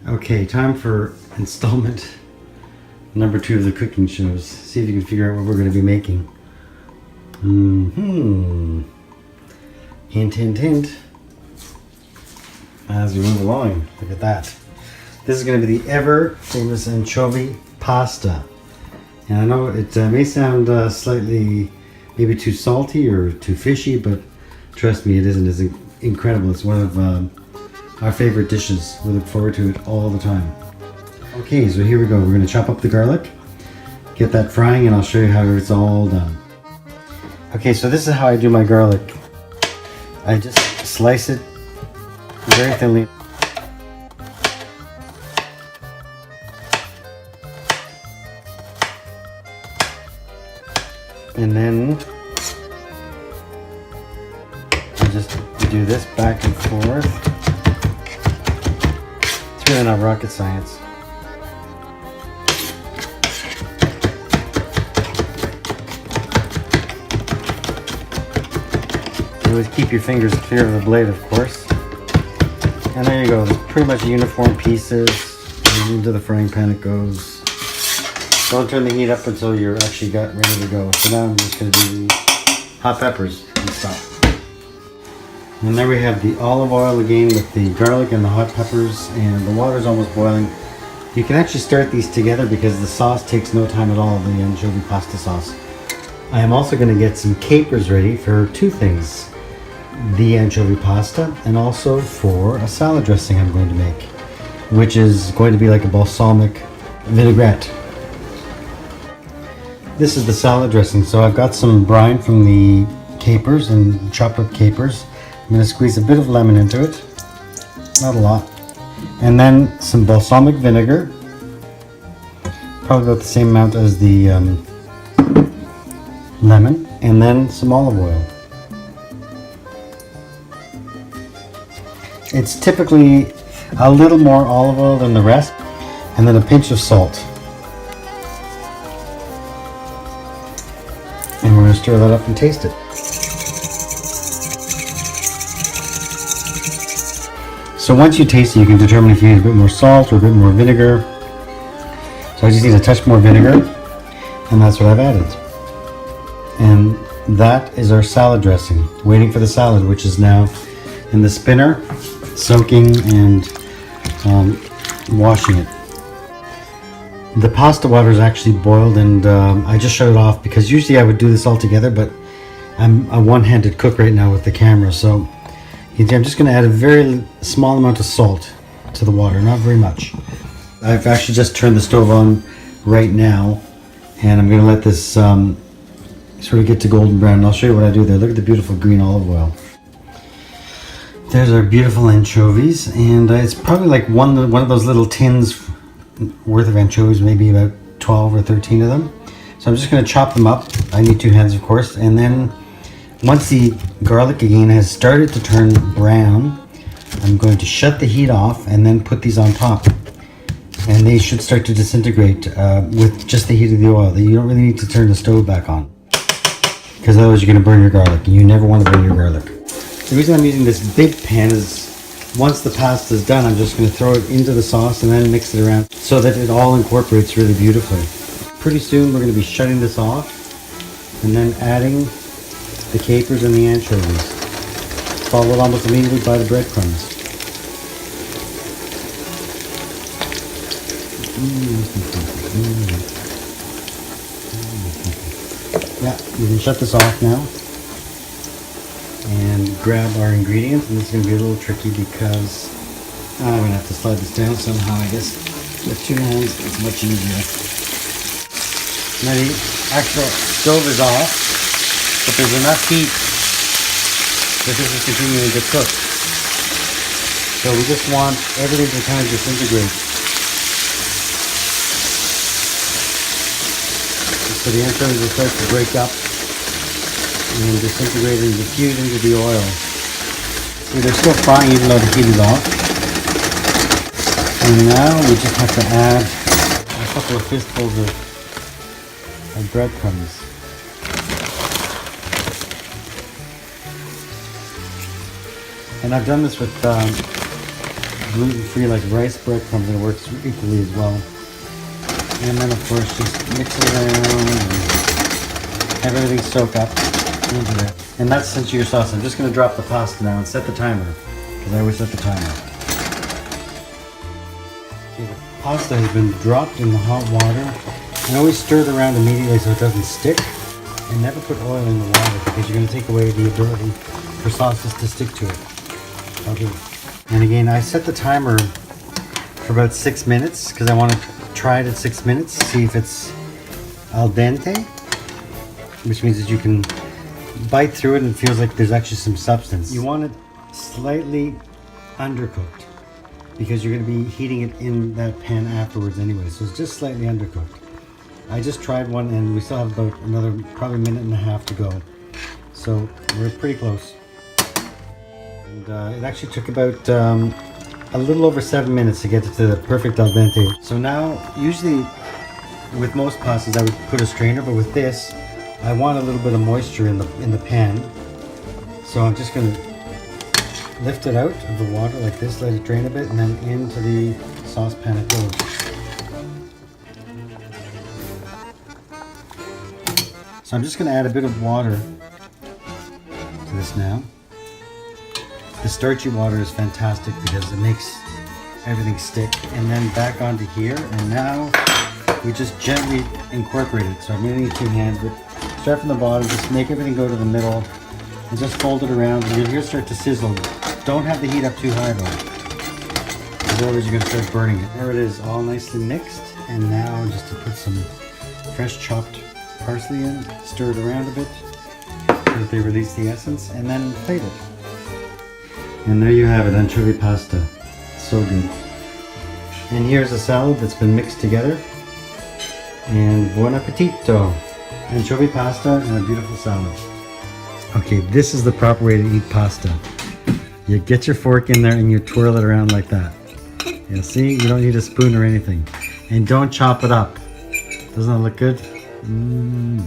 Okay, time for installment number 2 of the cooking shows. See if you can figure out what we're going to be making. Hint, hint, hint. As we move along, look at that. This is going to be the ever famous anchovy pasta. And I know it may sound slightly maybe too salty or too fishy, but trust me, it isn't. It's incredible. It's one of our favorite dishes. We look forward to it all the time. Okay, so here we go. We're going to chop up the garlic, get that frying, and I'll show you how it's all done. Okay, so this is how I do my garlic. I just slice it very thinly. And then I just do this back and forth. It's really not rocket science. You always keep your fingers clear of the blade, of course. And there you go, pretty much uniform pieces. And into the frying pan it goes. Don't turn the heat up until you're actually ready to go. So now I'm just going to do the hot peppers and stuff. And there we have the olive oil again with the garlic and the hot peppers, and the water's almost boiling. You can actually start these together because the sauce takes no time at all, the anchovy pasta sauce. I am also going to get some capers ready for 2 things. The anchovy pasta and also for a salad dressing I'm going to make, which is going to be like a balsamic vinaigrette. This is the salad dressing. So I've got some brine from the capers and chopped up capers. I'm going to squeeze a bit of lemon into it, not a lot, and then some balsamic vinegar, probably about the same amount as the lemon, and then some olive oil. It's typically a little more olive oil than the rest, and then a pinch of salt. And we're going to stir that up and taste it. So once you taste it, you can determine if you need a bit more salt or a bit more vinegar. So I just need a touch more vinegar, and that's what I've added. And that is our salad dressing, waiting for the salad, which is now in the spinner, soaking and washing it. The pasta water is actually boiled, and I just shut it off because usually I would do this all together, but I'm a one-handed cook right now with the camera, so I'm just going to add a very small amount of salt to the water, not very much. I've actually just turned the stove on right now, and I'm going to let this sort of get to golden brown. And I'll show you what I do there. Look at the beautiful green olive oil. There's our beautiful anchovies, and it's probably like one of those little tins worth of anchovies, maybe about 12 or 13 of them. So I'm just going to chop them up. I need 2 hands, of course, and then once the garlic again has started to turn brown, I'm going to shut the heat off and then put these on top. And they should start to disintegrate with just the heat of the oil. You don't really need to turn the stove back on, because otherwise you're going to burn your garlic, and you never want to burn your garlic. The reason I'm using this big pan is once the pasta is done, I'm just going to throw it into the sauce and then mix it around so that it all incorporates really beautifully. Pretty soon we're going to be shutting this off and then adding the capers and the anchovies, followed almost immediately by the breadcrumbs. Yeah, we can shut this off now and grab our ingredients, and this is going to be a little tricky because I'm going to have to slide this down somehow, I guess. With 2 hands, it's much easier. Now the actual stove is off, but there's enough heat that this is continuing to cook. So we just want everything to kind of disintegrate. So the anchovies will start to break up and disintegrate and diffuse into the oil. See, they're still frying even though the heat is off. And now we just have to add a couple of fistfuls of breadcrumbs. And I've done this with gluten-free like rice breadcrumbs, and it works equally as well. And then of course just mix it around and have everything soak up into that. And that's essentially your sauce. I'm just going to drop the pasta now and set the timer, because I always set the timer. Okay, the pasta has been dropped in the hot water. And always stir it around immediately so it doesn't stick. And never put oil in the water, because you're going to take away the ability for sauces to stick to it. Okay. And again, I set the timer for about 6 minutes because I want to try it at 6 minutes, see if it's al dente, which means that you can bite through it and it feels like there's actually some substance. You want it slightly undercooked because you're going to be heating it in that pan afterwards anyway, so it's just slightly undercooked. I just tried one and we still have about another probably minute and a half to go, so we're pretty close. And it actually took about a little over 7 minutes to get it to the perfect al dente. So now, usually with most pastas I would put a strainer, but with this I want a little bit of moisture in the pan. So I'm just going to lift it out of the water like this, let it drain a bit, and then into the saucepan it goes. So I'm just going to add a bit of water to this now. The starchy water is fantastic because it makes everything stick. And then back onto here, and now we just gently incorporate it. So I'm going to need 2 hands, but start from the bottom, just make everything go to the middle, and just fold it around, and you'll hear it start to sizzle. Don't have the heat up too high though, otherwise you're going to start burning it. There it is, all nicely mixed. And now just to put some fresh chopped parsley in, stir it around a bit so that they release the essence, and then plate it. And there you have it, anchovy pasta. So good. And here's a salad that's been mixed together. And buon appetito! Anchovy pasta and a beautiful salad. Okay, this is the proper way to eat pasta. You get your fork in there and you twirl it around like that. Yeah, see? You don't need a spoon or anything. And don't chop it up. Doesn't it look good? Mmm.